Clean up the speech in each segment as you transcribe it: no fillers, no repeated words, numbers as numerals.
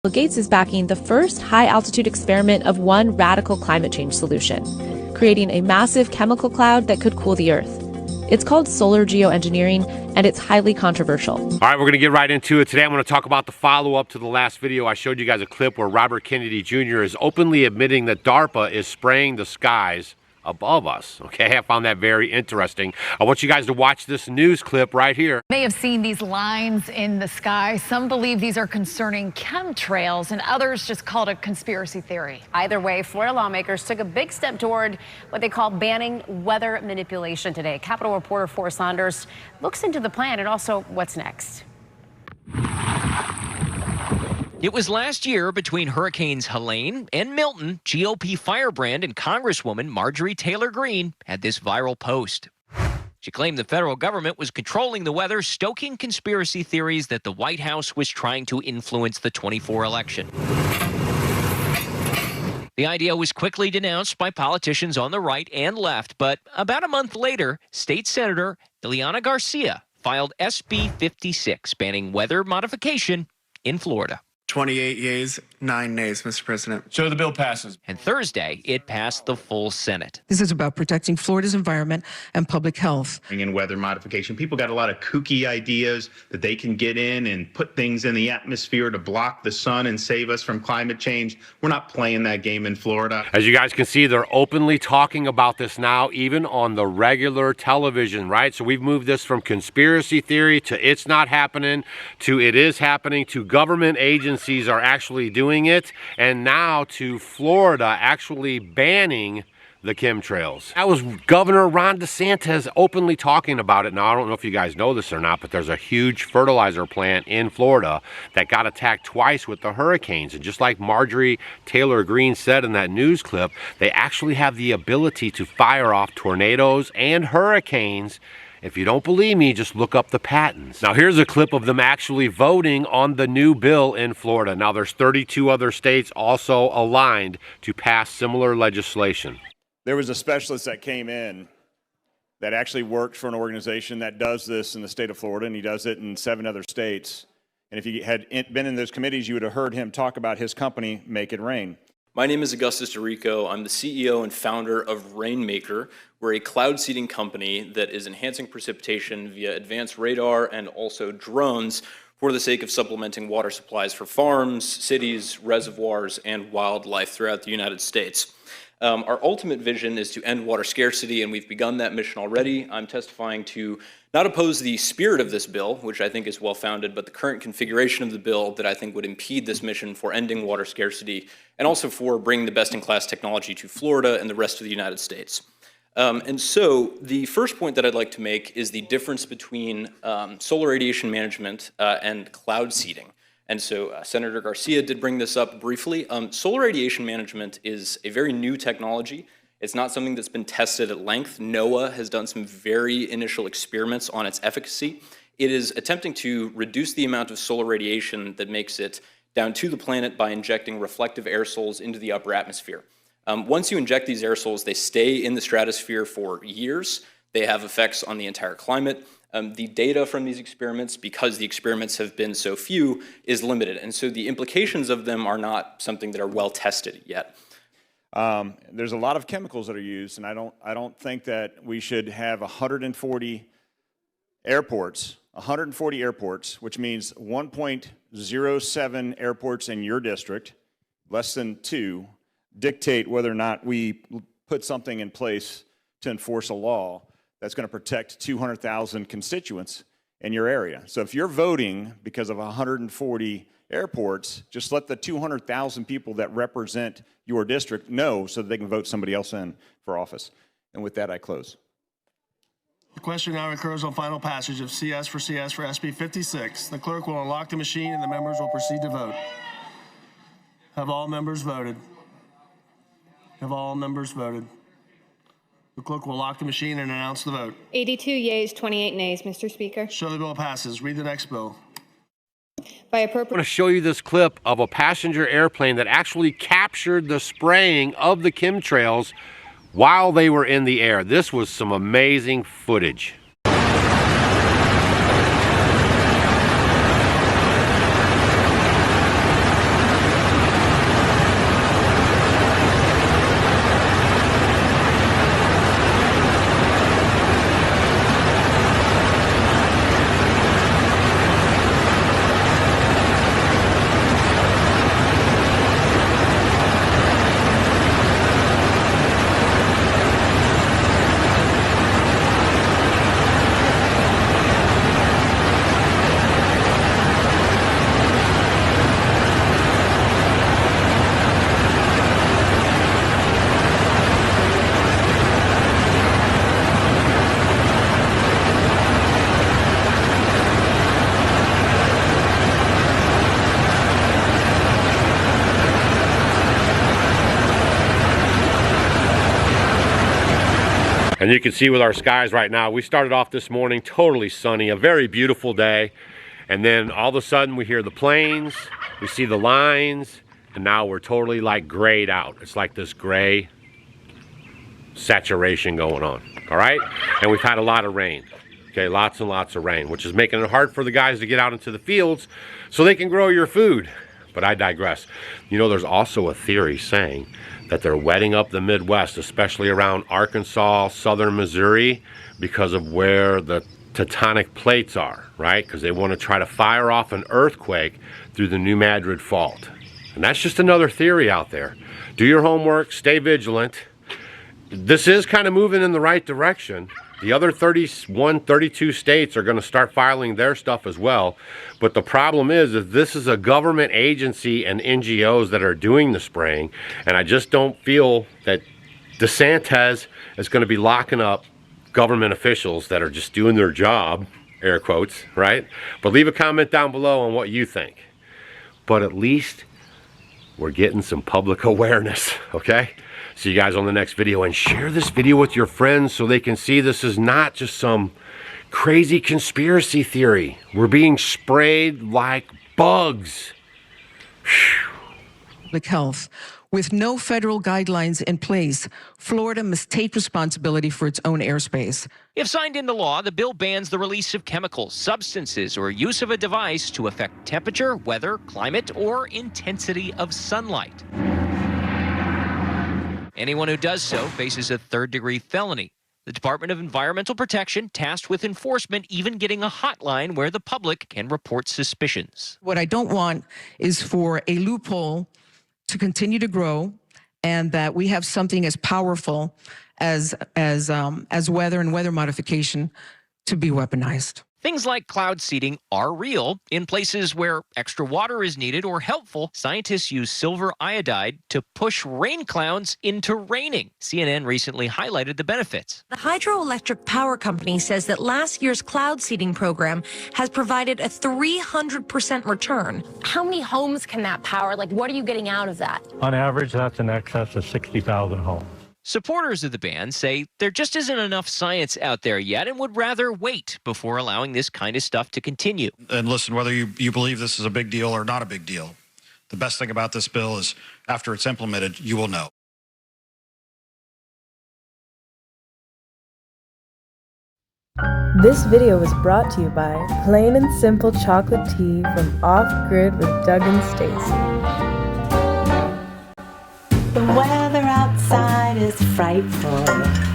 Bill Gates is backing the first high-altitude experiment of one radical climate change solution, creating a massive chemical cloud that could cool the Earth. It's called solar geoengineering, and it's highly controversial. All right, we're going to get right into it. Today I'm going to talk about the follow-up to the last video. I showed you guys a clip where Robert Kennedy Jr. is openly admitting that DARPA is spraying the skies above us. Okay, I found that very interesting. I want you guys to watch this news clip right here. May have seen these lines in the sky. Some believe these are concerning chemtrails, and others just call it a conspiracy theory. Either way, Florida lawmakers took a big step toward what they call banning weather manipulation today. Capitol reporter Forrest Saunders looks into the plan and also what's next. It was last year between Hurricanes Helene and Milton, GOP firebrand and Congresswoman Marjorie Taylor Greene had this viral post. She claimed the federal government was controlling the weather, stoking conspiracy theories that the White House was trying to influence the '24 election. The idea was quickly denounced by politicians on the right and left, but about a month later, State Senator Ileana Garcia filed SB 56, banning weather modification in Florida. 28 yeas, 9 nays, Mr. President. So the bill passes. And Thursday, it passed the full Senate. This is about protecting Florida's environment and public health. In weather modification, people got a lot of kooky ideas that they can get in and put things in the atmosphere to block the sun and save us from climate change. We're not playing that game in Florida. As you guys can see, they're openly talking about this now, even on the regular television, right? So we've moved this from conspiracy theory to it's not happening to it is happening to government agencies are actually doing it, and now to Florida actually banning the chemtrails. That was Governor Ron DeSantis openly talking about it. Now, I don't know if you guys know this or not, but there's a huge fertilizer plant in Florida that got attacked twice with the hurricanes. And just like Marjorie Taylor Greene said in that news clip, they actually have the ability to fire off tornadoes and hurricanes. If you don't believe me, just look up the patents. Now, here's a clip of them actually voting on the new bill in Florida. Now, there's 32 other states also aligned to pass similar legislation. There was a specialist that came in that actually worked for an organization that does this in the state of Florida, and he does it in 7 other states. And if you had been in those committees, you would have heard him talk about his company, Make It Rain. My name is Augustus DeRico. I'm the CEO and founder of Rainmaker. We're a cloud seeding company that is enhancing precipitation via advanced radar and also drones for the sake of supplementing water supplies for farms, cities, reservoirs, and wildlife throughout the United States. Our ultimate vision is to end water scarcity, and we've begun that mission already. I'm testifying to not oppose the spirit of this bill, which I think is well-founded, but the current configuration of the bill that I think would impede this mission for ending water scarcity and also for bringing the best-in-class technology to Florida and the rest of the United States. And so the first point that I'd like to make is the difference between solar radiation management and cloud seeding. And so Senator Garcia did bring this up briefly. Solar radiation management is a very new technology. It's not something that's been tested at length. NOAA has done some very initial experiments on its efficacy. It is attempting to reduce the amount of solar radiation that makes it down to the planet by injecting reflective aerosols into the upper atmosphere. Once you inject these aerosols, they stay in the stratosphere for years. They have effects on the entire climate. The data from these experiments, because the experiments have been so few, is limited. And so the implications of them are not something that are well tested yet. There's a lot of chemicals that are used, and I don't think that we should have 140 airports, which means 1.07 airports in your district, less than 2, dictate whether or not we put something in place to enforce a law that's going to protect 200,000 constituents in your area. So if you're voting because of 140 airports, just let the 200,000 people that represent your district know so that they can vote somebody else in for office. And with that, I close. The question now occurs on final passage of CS for SB 56. The clerk will unlock the machine and the members will proceed to vote. Have all members voted? Have all members voted? The clerk will lock the machine and announce the vote. 82 yeas, 28 nays, Mr. Speaker. Show the bill passes. Read the next bill. I'm going to show you this clip of a passenger airplane that actually captured the spraying of the chemtrails while they were in the air. This was some amazing footage. And you can see with our skies right now, we started off this morning totally sunny, a very beautiful day. And then all of a sudden we hear the planes, we see the lines, and now we're totally like grayed out. It's like this gray saturation going on, all right? And we've had a lot of rain, okay? Lots and lots of rain, which is making it hard for the guys to get out into the fields so they can grow your food. But I digress. You know, there's also a theory saying that they're wetting up the Midwest, especially around Arkansas, southern Missouri, because of where the tectonic plates are, right? Because they want to try to fire off an earthquake through the New Madrid Fault. And that's just another theory out there. Do your homework, stay vigilant. This is kind of moving in the right direction. The other 32 states are going to start filing their stuff as well. But the problem is this is a government agency and NGOs that are doing the spraying. And I just don't feel that DeSantis is going to be locking up government officials that are just doing their job, air quotes, right? But leave a comment down below on what you think. But at least we're getting some public awareness, okay? See you guys on the next video, and share this video with your friends so they can see this is not just some crazy conspiracy theory. We're being sprayed like bugs. Public health. With no federal guidelines in place, Florida must take responsibility for its own airspace. If signed into law, the bill bans the release of chemicals, substances, or use of a device to affect temperature, weather, climate, or intensity of sunlight. Anyone who does so faces a third-degree felony. The Department of Environmental Protection, tasked with enforcement, even getting a hotline where the public can report suspicions. What I don't want is for a loophole to continue to grow, and that we have something as powerful as weather and weather modification to be weaponized. Things like cloud seeding are real. In places where extra water is needed or helpful, scientists use silver iodide to push rain clouds into raining. CNN recently highlighted the benefits. The hydroelectric power company says that last year's cloud seeding program has provided a 300% return. How many homes can that power? Like, what are you getting out of that? On average, that's in excess of 60,000 homes. Supporters of the ban say there just isn't enough science out there yet and would rather wait before allowing this kind of stuff to continue. And listen, whether you believe this is a big deal or not a big deal, the best thing about this bill is after it's implemented, you will know. This video was brought to you by Plain and Simple Chocolate Tea from Off Grid with Doug and Stacy. The weather outside is frightful.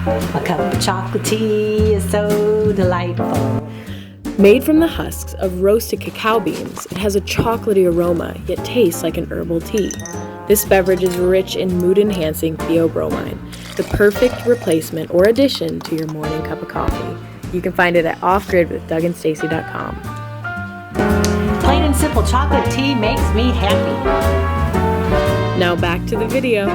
A cup of chocolate tea is so delightful. Made from the husks of roasted cacao beans, it has a chocolatey aroma, yet tastes like an herbal tea. This beverage is rich in mood-enhancing theobromine, the perfect replacement or addition to your morning cup of coffee. You can find it at offgridwithdougandstacy.com. Plain and simple chocolate tea makes me happy. Now back to the video.